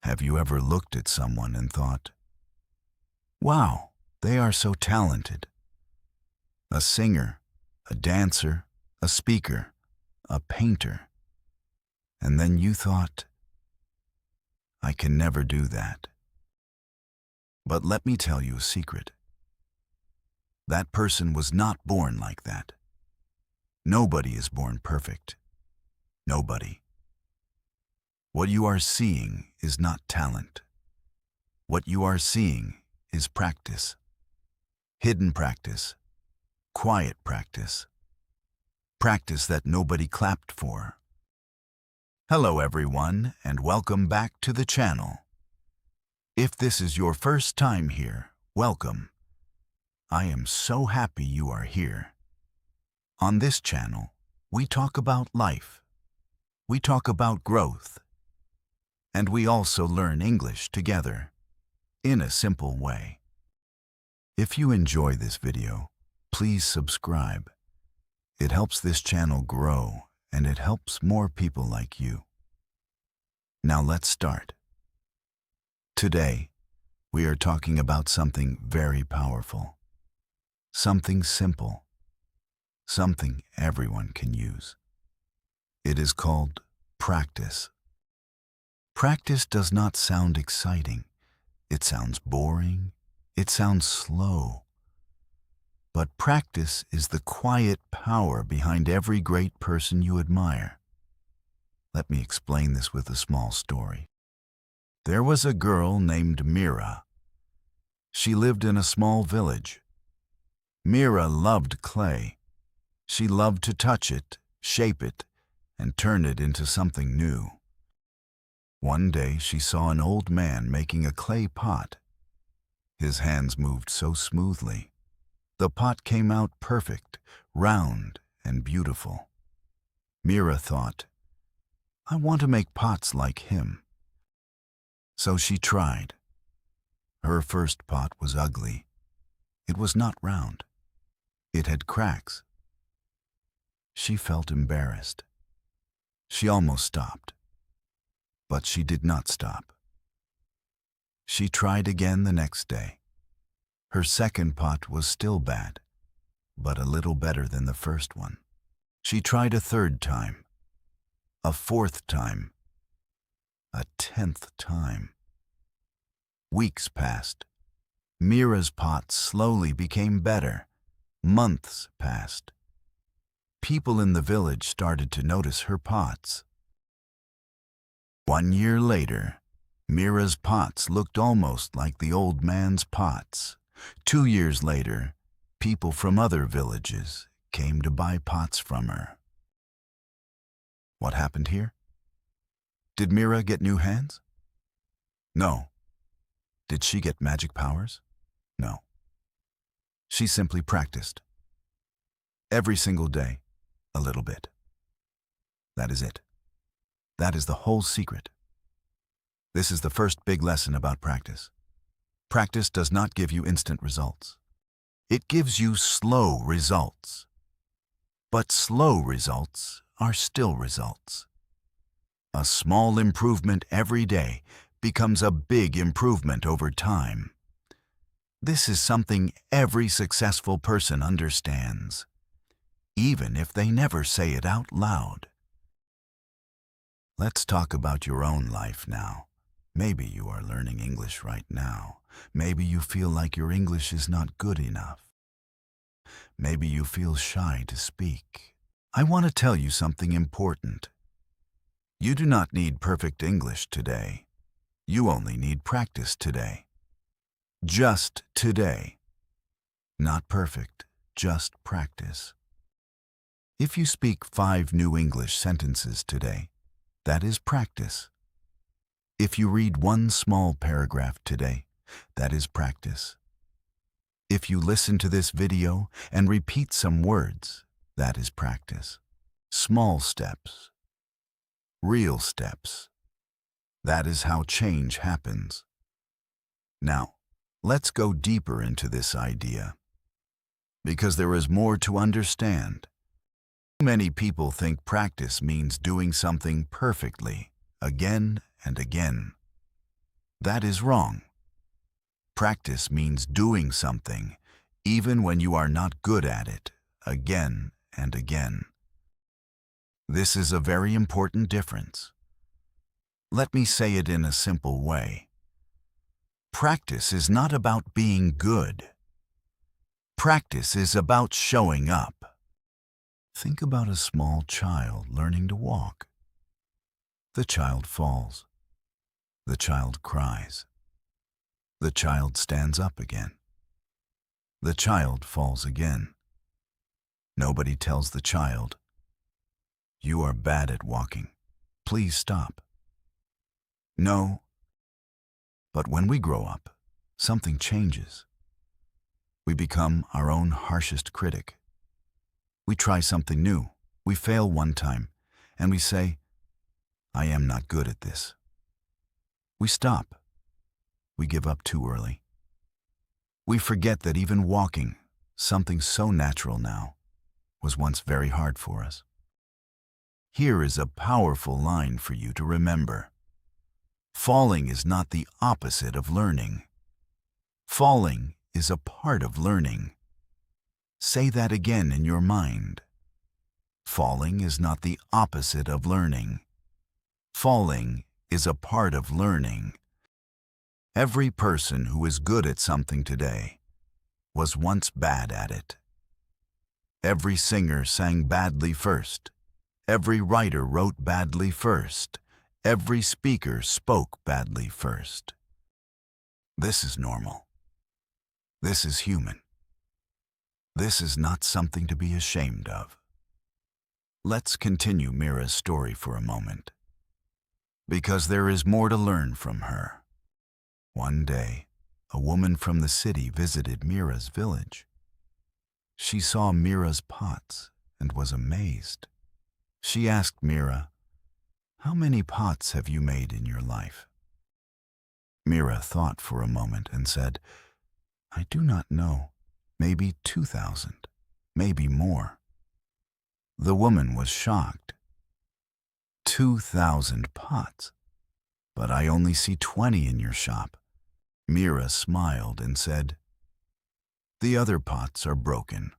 Have you ever looked at someone and thought, wow, they are so talented? A singer, a dancer, a speaker, a painter. And then you thought, I can never do that. But let me tell you a secret. That person was not born like that. Nobody is born perfect. Nobody. What you are seeing is not talent. What you are seeing is practice. Hidden practice. Quiet practice. Practice that nobody clapped for. Hello everyone, and welcome back to the channel. If this is your first time here, welcome. I am so happy you are here. On this channel, we talk about life. We talk about growth. And we also learn English together, in a simple way. If you enjoy this video, please subscribe. It helps this channel grow, and it helps more people like you. Now let's start. Today, we are talking about something very powerful. Something simple. Something everyone can use. It is called practice. Practice does not sound exciting. It sounds boring. It sounds slow. But practice is the quiet power behind every great person you admire. Let me explain this with a small story. There was a girl named Mira. She lived in a small village. Mira loved clay. She loved to touch it, shape it, and turn it into something new. One day she saw an old man making a clay pot. His hands moved so smoothly. The pot came out perfect, round, and beautiful. Mira thought, I want to make pots like him. So she tried. Her first pot was ugly. It was not round. It had cracks. She felt embarrassed. She almost stopped. But she did not stop. She tried again the next day. Her second pot was still bad, but a little better than the first one. She tried a third time, a fourth time, a 10th time. Weeks passed. Mira's pot slowly became better. Months passed. People in the village started to notice her pots. 1 year later, Mira's pots looked almost like the old man's pots. 2 years later, people from other villages came to buy pots from her. What happened here? Did Mira get new hands? No. Did she get magic powers? No. She simply practiced. Every single day, a little bit. That is it. That is the whole secret. This is the first big lesson about practice. Practice does not give you instant results. It gives you slow results. But slow results are still results. A small improvement every day becomes a big improvement over time. This is something every successful person understands, even if they never say it out loud. Let's talk about your own life now. Maybe you are learning English right now. Maybe you feel like your English is not good enough. Maybe you feel shy to speak. I want to tell you something important. You do not need perfect English today. You only need practice today. Just today. Not perfect, just practice. If you speak 5 new English sentences today, that is practice. If you read 1 small paragraph today, that is practice. If you listen to this video and repeat some words, that is practice. Small steps. Real steps. That is how change happens. Now, let's go deeper into this idea, because there is more to understand. Many people think practice means doing something perfectly, again and again. That is wrong. Practice means doing something, even when you are not good at it, again and again. This is a very important difference. Let me say it in a simple way. Practice is not about being good. Practice is about showing up. Think about a small child learning to walk. The child falls. The child cries. The child stands up again. The child falls again. Nobody tells the child, "You are bad at walking. Please stop." No. But when we grow up, something changes. We become our own harshest critic. We try something new. We fail one time, and we say, "I am not good at this." We stop. We give up too early. We forget that even walking, something so natural now, was once very hard for us. Here is a powerful line for you to remember. Falling is not the opposite of learning. Falling is a part of learning. Say that again in your mind. Falling is not the opposite of learning. Falling is a part of learning. Every person who is good at something today was once bad at it. Every singer sang badly first. Every writer wrote badly first. Every speaker spoke badly first. This is normal. This is human. This is not something to be ashamed of. Let's continue Mira's story for a moment, because there is more to learn from her. One day, a woman from the city visited Mira's village. She saw Mira's pots and was amazed. She asked Mira, "How many pots have you made in your life?" Mira thought for a moment and said, "I do not know. Maybe 2,000, maybe more." The woman was shocked. 2,000 pots? But I only see 20 in your shop. Mira smiled and said, "The other pots are broken,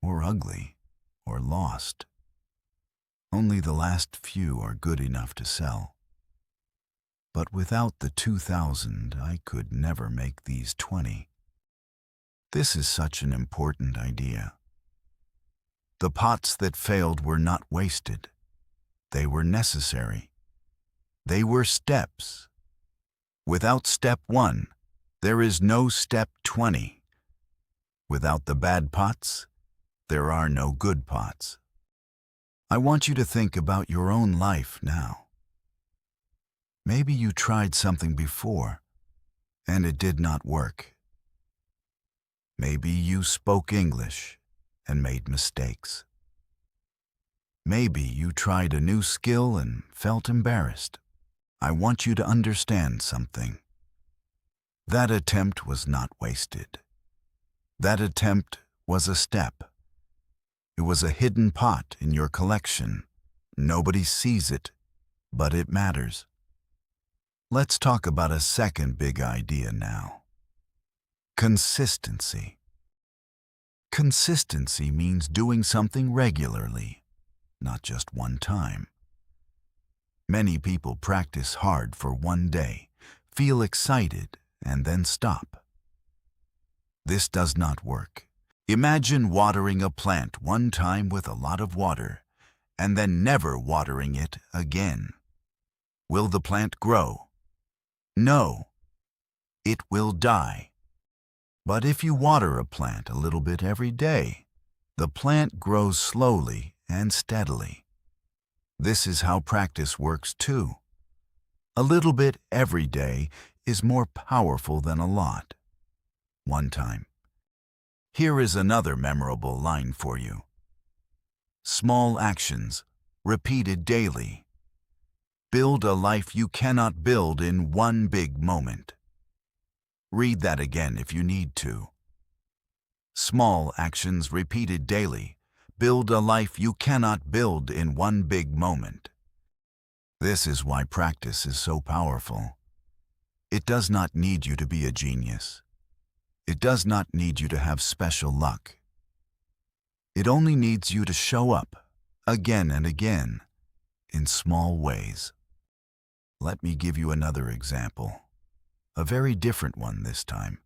or ugly, or lost. Only the last few are good enough to sell. But without the 2,000, I could never make these 20. This is such an important idea. The pots that failed were not wasted. They were necessary. They were steps. Without step 1, there is no step 20. Without the bad pots, there are no good pots. I want you to think about your own life now. Maybe you tried something before, and it did not work. Maybe you spoke English and made mistakes. Maybe you tried a new skill and felt embarrassed. I want you to understand something. That attempt was not wasted. That attempt was a step. It was a hidden pot in your collection. Nobody sees it, but it matters. Let's talk about a second big idea now. Consistency. Consistency means doing something regularly, not just one time. Many people practice hard for one day, feel excited, and then stop. This does not work. Imagine watering a plant one time with a lot of water, and then never watering it again. Will the plant grow? No. It will die. But if you water a plant a little bit every day, the plant grows slowly and steadily. This is how practice works too. A little bit every day is more powerful than a lot. One time. Here is another memorable line for you. Small actions, repeated daily. Build a life you cannot build in one big moment. Read that again if you need to. Small actions repeated daily. Build a life you cannot build in one big moment. This is why practice is so powerful. It does not need you to be a genius. It does not need you to have special luck. It only needs you to show up again and again in small ways. Let me give you another example, a very different one this time.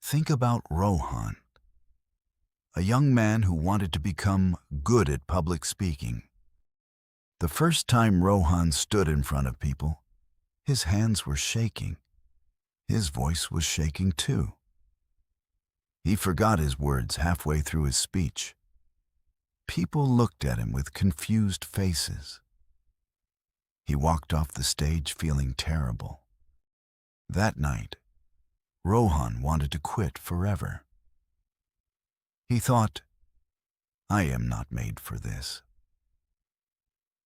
Think about Rohan, a young man who wanted to become good at public speaking. The first time Rohan stood in front of people, his hands were shaking. His voice was shaking too. He forgot his words halfway through his speech. People looked at him with confused faces. He walked off the stage feeling terrible. That night, Rohan wanted to quit forever. He thought, I am not made for this.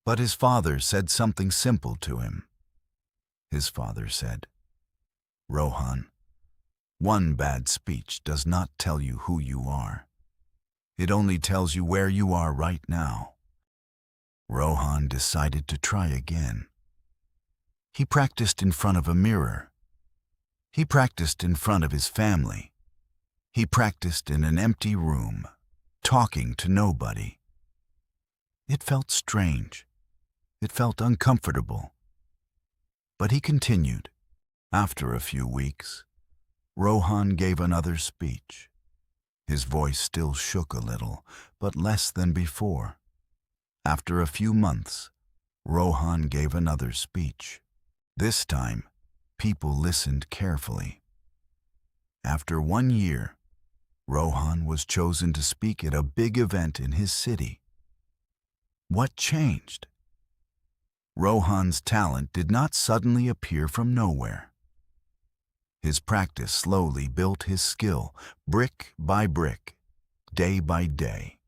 But his father said something simple to him. His father said, Rohan, one bad speech does not tell you who you are. It only tells you where you are right now. Rohan decided to try again. He practiced in front of a mirror. He practiced in front of his family. He practiced in an empty room, talking to nobody. It felt strange. It felt uncomfortable. But he continued. After a few weeks, Rohan gave another speech. His voice still shook a little, but less than before. After a few months, Rohan gave another speech. This time, people listened carefully. After 1 year, Rohan was chosen to speak at a big event in his city. What changed? Rohan's talent did not suddenly appear from nowhere. His practice slowly built his skill, brick by brick, day by day.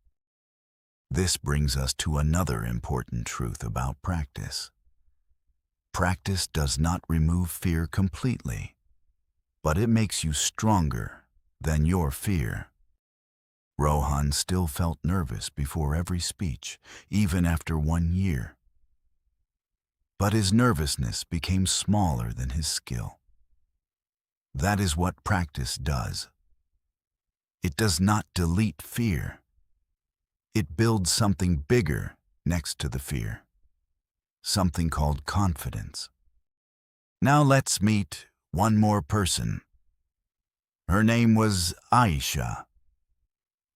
This brings us to another important truth about practice. Practice does not remove fear completely, but it makes you stronger than your fear. Rohan still felt nervous before every speech, even after 1 year. But his nervousness became smaller than his skill. That is what practice does. It does not delete fear. It builds something bigger next to the fear, something called confidence. Now let's meet one more person. Her name was Aisha.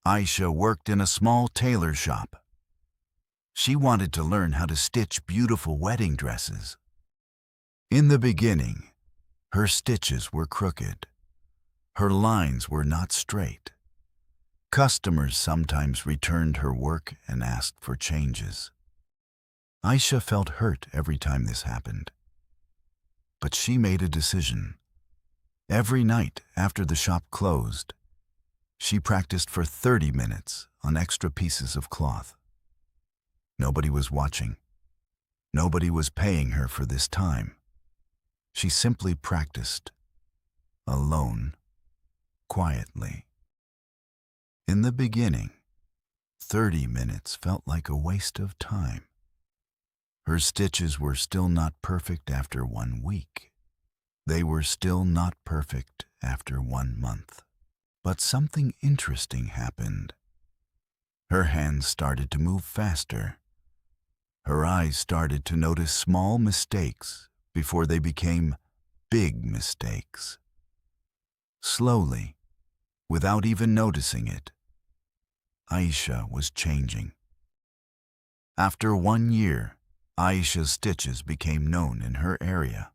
Aisha worked in a small tailor shop. She wanted to learn how to stitch beautiful wedding dresses. In the beginning, her stitches were crooked. Her lines were not straight. Customers sometimes returned her work and asked for changes. Aisha felt hurt every time this happened. But she made a decision. Every night after the shop closed, she practiced for 30 minutes on extra pieces of cloth. Nobody was watching. Nobody was paying her for this time. She simply practiced, alone, quietly. In the beginning, 30 minutes felt like a waste of time. Her stitches were still not perfect after 1 week. They were still not perfect after 1 month. But something interesting happened. Her hands started to move faster. Her eyes started to notice small mistakes before they became big mistakes. Slowly, without even noticing it, Aisha was changing. After 1 year, Aisha's stitches became known in her area.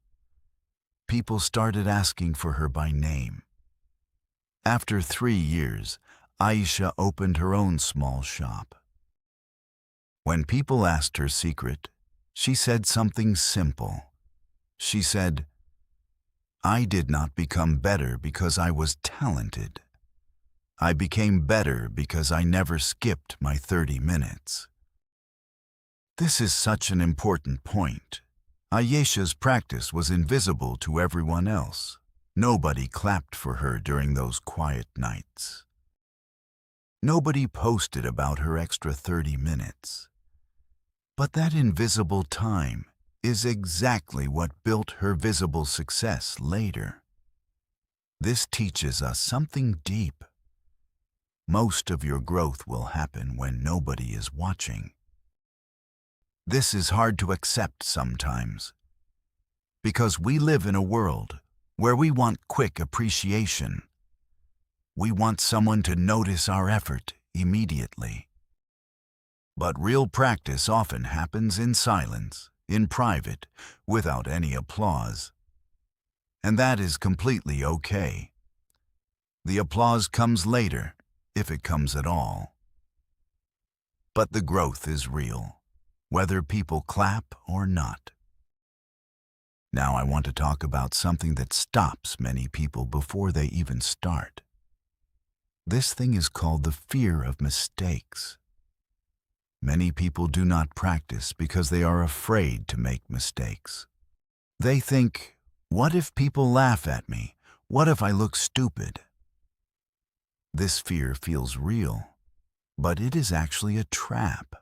People started asking for her by name. After 3 years, Aisha opened her own small shop. When people asked her secret, she said something simple. She said, I did not become better because I was talented. I became better because I never skipped my 30 minutes. This is such an important point. Aisha's practice was invisible to everyone else. Nobody clapped for her during those quiet nights. Nobody posted about her extra 30 minutes. But that invisible time, is exactly what built her visible success later. This teaches us something deep. Most of your growth will happen when nobody is watching. This is hard to accept sometimes, because we live in a world where we want quick appreciation. We want someone to notice our effort immediately. But real practice often happens in silence, in private, without any applause. And that is completely okay. The applause comes later, if it comes at all. But the growth is real, whether people clap or not. Now I want to talk about something that stops many people before they even start. This thing is called the fear of mistakes. Many people do not practice because they are afraid to make mistakes. They think, what if people laugh at me? What if I look stupid? This fear feels real, but it is actually a trap.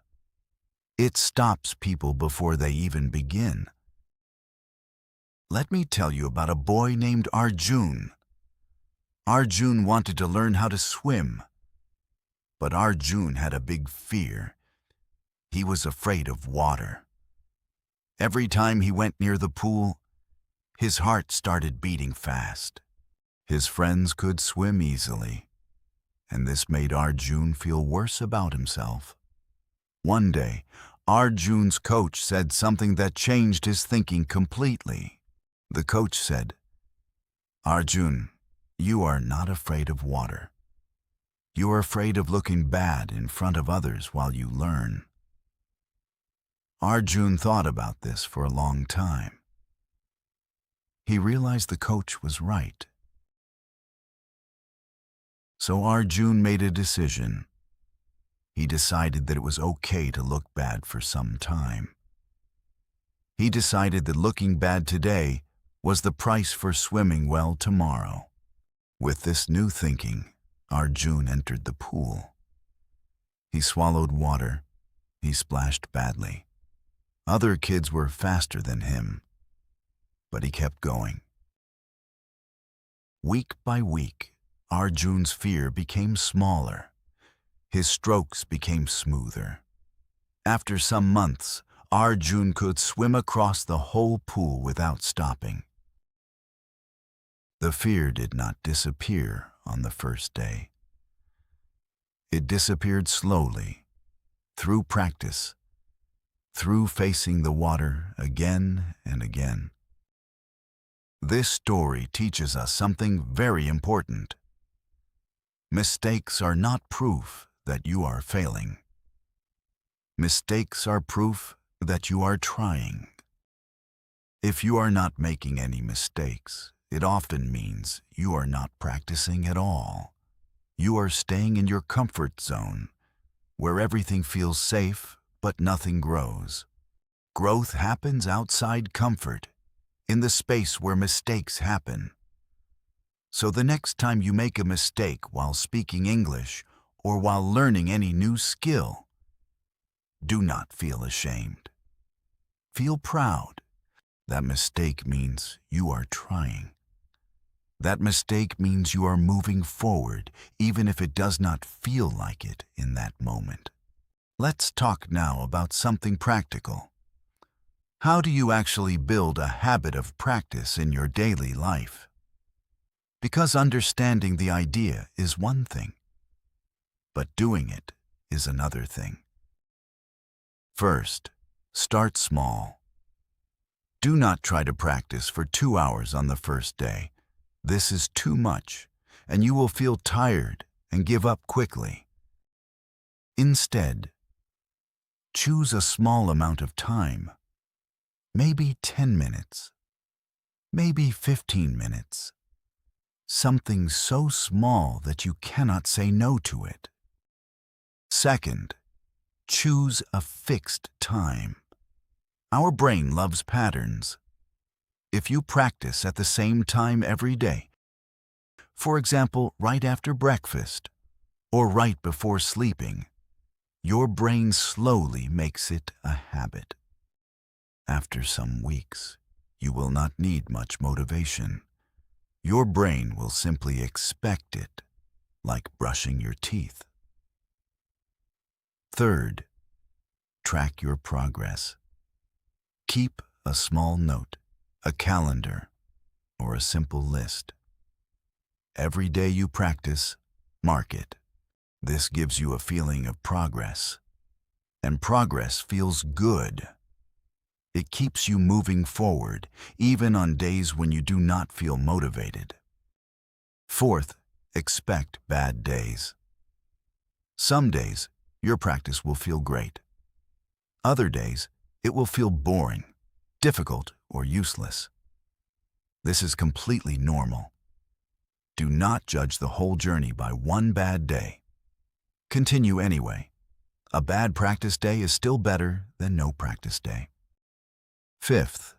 It stops people before they even begin. Let me tell you about a boy named Arjun. Arjun wanted to learn how to swim, but Arjun had a big fear. He was afraid of water. Every time he went near the pool, his heart started beating fast. His friends could swim easily, and this made Arjun feel worse about himself. One day, Arjun's coach said something that changed his thinking completely. The coach said, "Arjun, you are not afraid of water. You are afraid of looking bad in front of others while you learn." Arjun thought about this for a long time. He realized the coach was right. So Arjun made a decision. He decided that it was okay to look bad for some time. He decided that looking bad today was the price for swimming well tomorrow. With this new thinking, Arjun entered the pool. He swallowed water. He splashed badly. Other kids were faster than him, but he kept going. Week by week, Arjun's fear became smaller. His strokes became smoother. After some months, Arjun could swim across the whole pool without stopping. The fear did not disappear on the first day. It disappeared slowly, through practice, through facing the water again and again. This story teaches us something very important. Mistakes are not proof that you are failing. Mistakes are proof that you are trying. If you are not making any mistakes, it often means you are not practicing at all. You are staying in your comfort zone, where everything feels safe but nothing grows. Growth happens outside comfort, in the space where mistakes happen. So the next time you make a mistake while speaking English or while learning any new skill, do not feel ashamed. Feel proud. That mistake means you are trying. That mistake means you are moving forward, even if it does not feel like it in that moment. Let's talk now about something practical. How do you actually build a habit of practice in your daily life? Because understanding the idea is one thing, but doing it is another thing. First, start small. Do not try to practice for 2 hours on the first day. This is too much, and you will feel tired and give up quickly. Instead, choose a small amount of time, maybe 10 minutes, maybe 15 minutes, something so small that you cannot say no to it. Second, choose a fixed time. Our brain loves patterns. If you practice at the same time every day, for example, right after breakfast or right before sleeping, your brain slowly makes it a habit. After some weeks, you will not need much motivation. Your brain will simply expect it, like brushing your teeth. Third, track your progress. Keep a small note, a calendar, or a simple list. Every day you practice, mark it. This gives you a feeling of progress, and progress feels good. It keeps you moving forward, even on days when you do not feel motivated. Fourth, expect bad days. Some days, your practice will feel great. Other days, it will feel boring, difficult, or useless. This is completely normal. Do not judge the whole journey by one bad day. Continue anyway. A bad practice day is still better than no practice day. Fifth,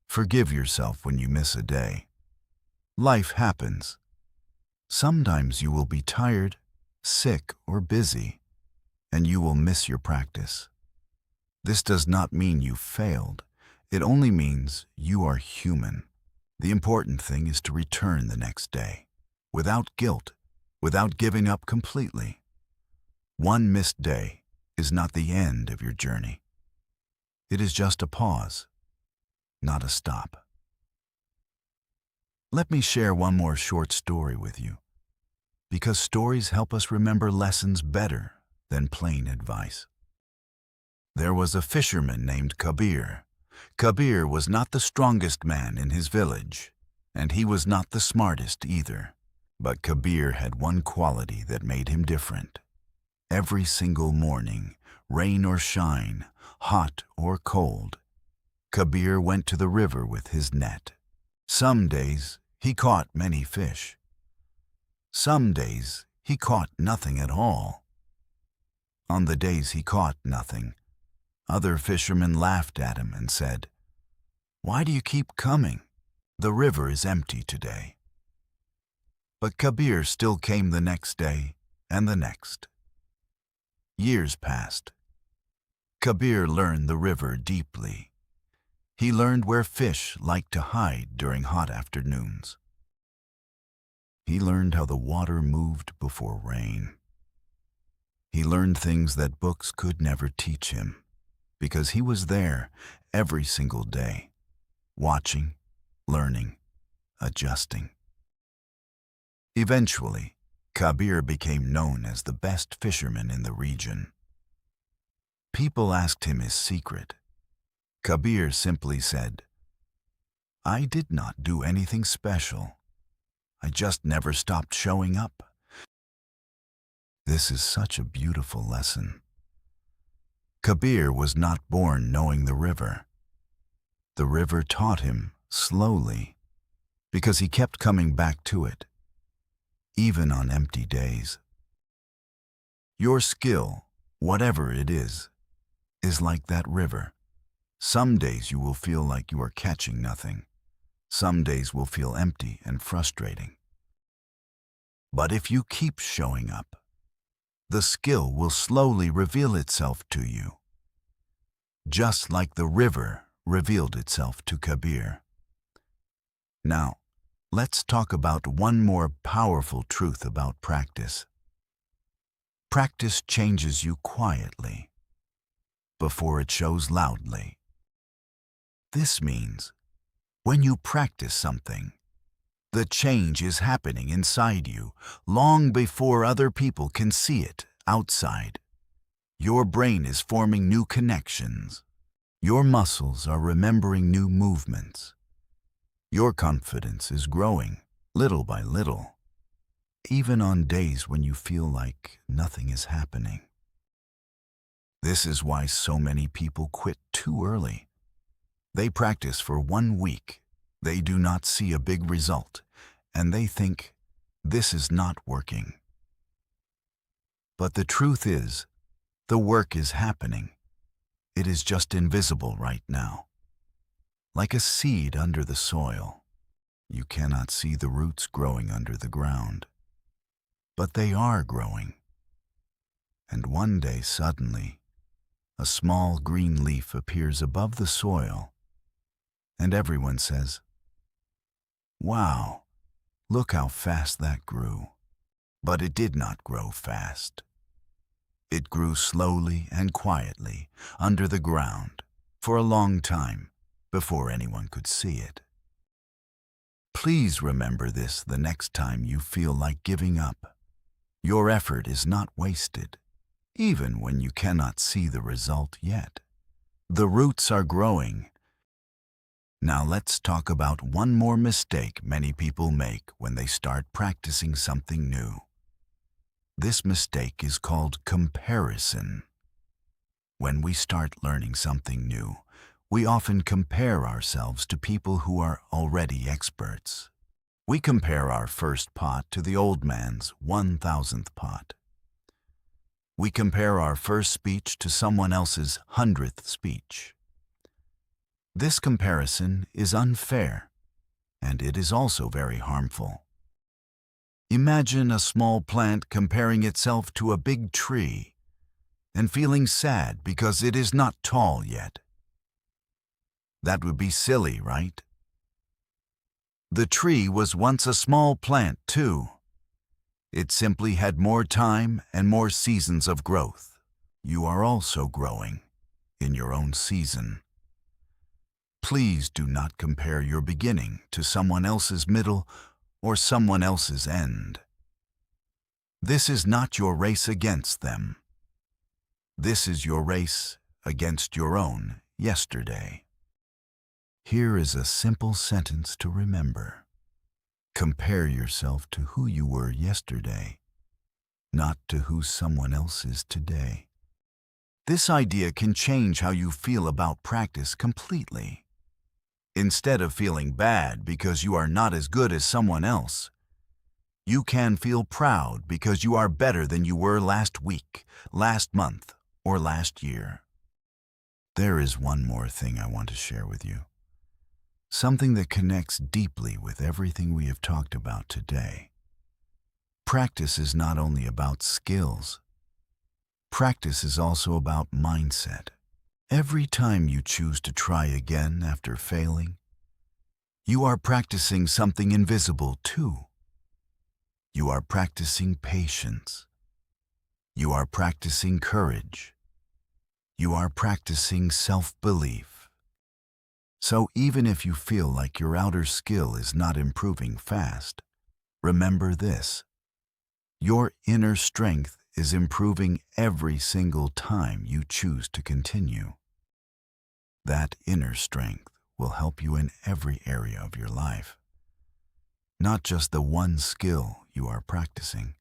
forgive yourself when you miss a day. Life happens. Sometimes you will be tired, sick, or busy, and you will miss your practice. This does not mean you failed. It only means you are human. The important thing is to return the next day, without guilt, without giving up completely. One missed day is not the end of your journey. It is just a pause, not a stop. Let me share one more short story with you, because stories help us remember lessons better than plain advice. There was a fisherman named Kabir. Kabir was not the strongest man in his village, and he was not the smartest either. But Kabir had one quality that made him different. Every single morning, rain or shine, hot or cold, Kabir went to the river with his net. Some days he caught many fish. Some days he caught nothing at all. On the days he caught nothing, other fishermen laughed at him and said, "Why do you keep coming? The river is empty today." But Kabir still came the next day and the next. Years passed. Kabir learned the river deeply. He learned where fish like to hide during hot afternoons. He learned how the water moved before rain. He learned things that books could never teach him, because he was there every single day, watching, learning, adjusting. Eventually, Kabir became known as the best fisherman in the region. People asked him his secret. Kabir simply said, "I did not do anything special. I just never stopped showing up." This is such a beautiful lesson. Kabir was not born knowing the river. The river taught him slowly, because he kept coming back to it, even on empty days. Your skill, whatever it is like that river. Some days you will feel like you are catching nothing. Some days will feel empty and frustrating. But if you keep showing up, the skill will slowly reveal itself to you, just like the river revealed itself to Kabir. Now, let's talk about one more powerful truth about practice. Practice changes you quietly, before it shows loudly. This means, when you practice something, the change is happening inside you long before other people can see it outside. Your brain is forming new connections. Your muscles are remembering new movements. Your confidence is growing little by little, even on days when you feel like nothing is happening. This is why so many people quit too early. They practice for 1 week. They do not see a big result, and they think, "This is not working." But the truth is, the work is happening. It is just invisible right now. Like a seed under the soil. You cannot see the roots growing under the ground. But they are growing. And one day, suddenly, a small green leaf appears above the soil and everyone says, "Wow, look how fast that grew." But it did not grow fast. It grew slowly and quietly under the ground for a long time before anyone could see it. Please remember this the next time you feel like giving up. Your effort is not wasted, even when you cannot see the result yet. The roots are growing. Now let's talk about one more mistake many people make when they start practicing something new. This mistake is called comparison. When we start learning something new, we often compare ourselves to people who are already experts. We compare our first pot to the old man's 1,000th pot. We compare our first speech to someone else's 100th speech. This comparison is unfair, and it is also very harmful. Imagine a small plant comparing itself to a big tree and feeling sad because it is not tall yet. That would be silly, right? The tree was once a small plant too. It simply had more time and more seasons of growth. You are also growing in your own season. Please do not compare your beginning to someone else's middle or someone else's end. This is not your race against them. This is your race against your own yesterday. Here is a simple sentence to remember. Compare yourself to who you were yesterday, not to who someone else is today. This idea can change how you feel about practice completely. Instead of feeling bad because you are not as good as someone else, you can feel proud because you are better than you were last week, last month, or last year. There is one more thing I want to share with you. Something that connects deeply with everything we have talked about today. Practice is not only about skills. Practice is also about mindset. Every time you choose to try again after failing, you are practicing something invisible too. You are practicing patience. You are practicing courage. You are practicing self-belief. So even if you feel like your outer skill is not improving fast, remember this. Your inner strength is improving every single time you choose to continue. That inner strength will help you in every area of your life, not just the one skill you are practicing.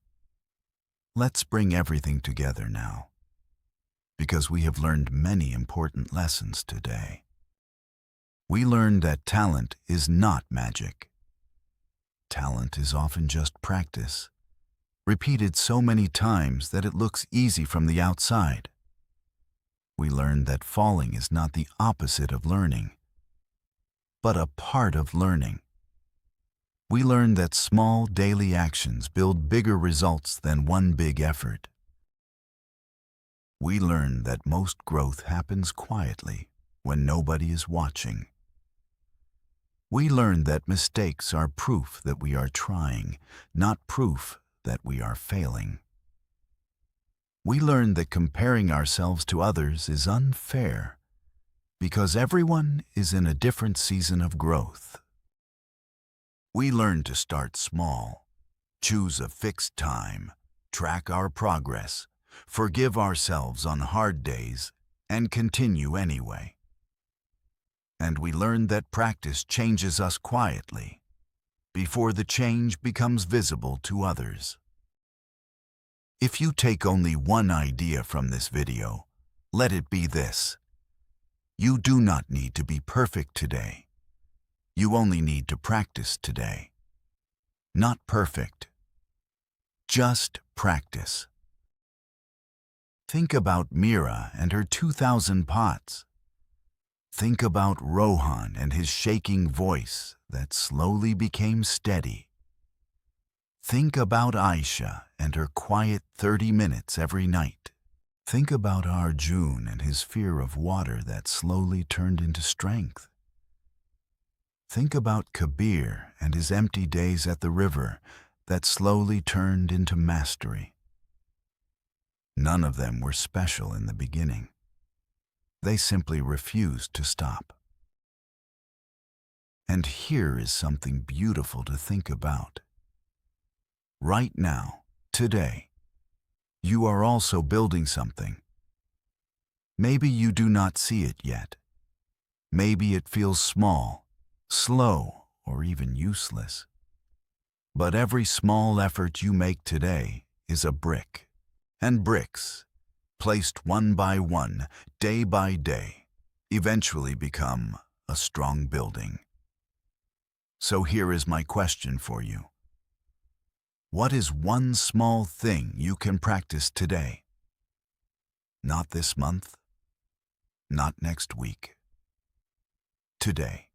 Let's bring everything together now, because we have learned many important lessons today. We learned that talent is not magic. Talent is often just practice, repeated so many times that it looks easy from the outside. We learned that falling is not the opposite of learning, but a part of learning. We learned that small daily actions build bigger results than one big effort. We learned that most growth happens quietly when nobody is watching. We learned that mistakes are proof that we are trying, not proof that we are failing. We learned that comparing ourselves to others is unfair because everyone is in a different season of growth. We learned to start small, choose a fixed time, track our progress, forgive ourselves on hard days, and continue anyway. And we learned that practice changes us quietly, before the change becomes visible to others. If you take only one idea from this video, let it be this. You do not need to be perfect today. You only need to practice today. Not perfect. Just practice. Think about Mira and her 2,000 pots. Think about Rohan and his shaking voice that slowly became steady. Think about Aisha and her quiet 30 minutes every night. Think about Arjun and his fear of water that slowly turned into strength. Think about Kabir and his empty days at the river that slowly turned into mastery. None of them were special in the beginning. They simply refused to stop. And here is something beautiful to think about. Right now, today, you are also building something. Maybe you do not see it yet. Maybe it feels small, slow, or even useless. But every small effort you make today is a brick. And bricks, placed one by one, day by day, eventually become a strong building. So here is my question for you. What is one small thing you can practice today? Not this month, not next week. Today.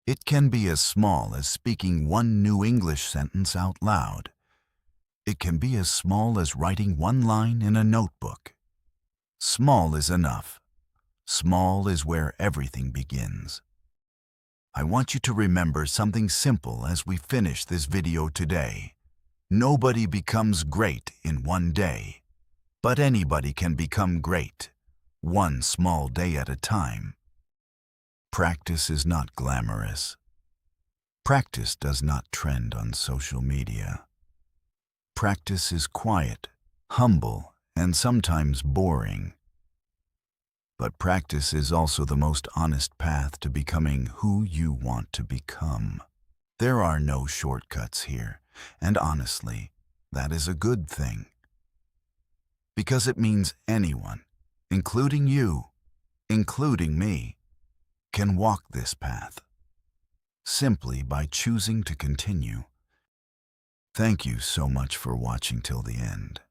It can be as small as speaking one new English sentence out loud. It can be as small as writing one line in a notebook. Small is enough. Small is where everything begins. I want you to remember something simple as we finish this video today. Nobody becomes great in one day, but anybody can become great, one small day at a time. Practice is not glamorous. Practice does not trend on social media. Practice is quiet, humble, and sometimes boring. But practice is also the most honest path to becoming who you want to become. There are no shortcuts here, and honestly, that is a good thing. Because it means anyone, including you, including me, can walk this path, simply by choosing to continue. Thank you so much for watching till the end.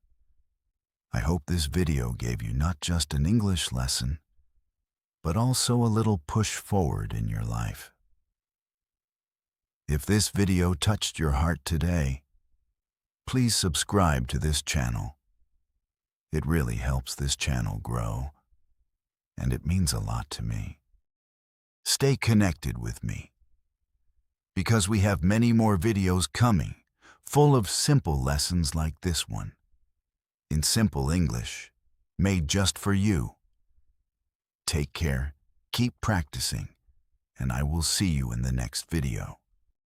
I hope this video gave you not just an English lesson, but also a little push forward in your life. If this video touched your heart today, please subscribe to this channel. It really helps this channel grow, and it means a lot to me. Stay connected with me, because we have many more videos coming, full of simple lessons like this one, in simple English, made just for you. Take care, keep practicing, and I will see you in the next video.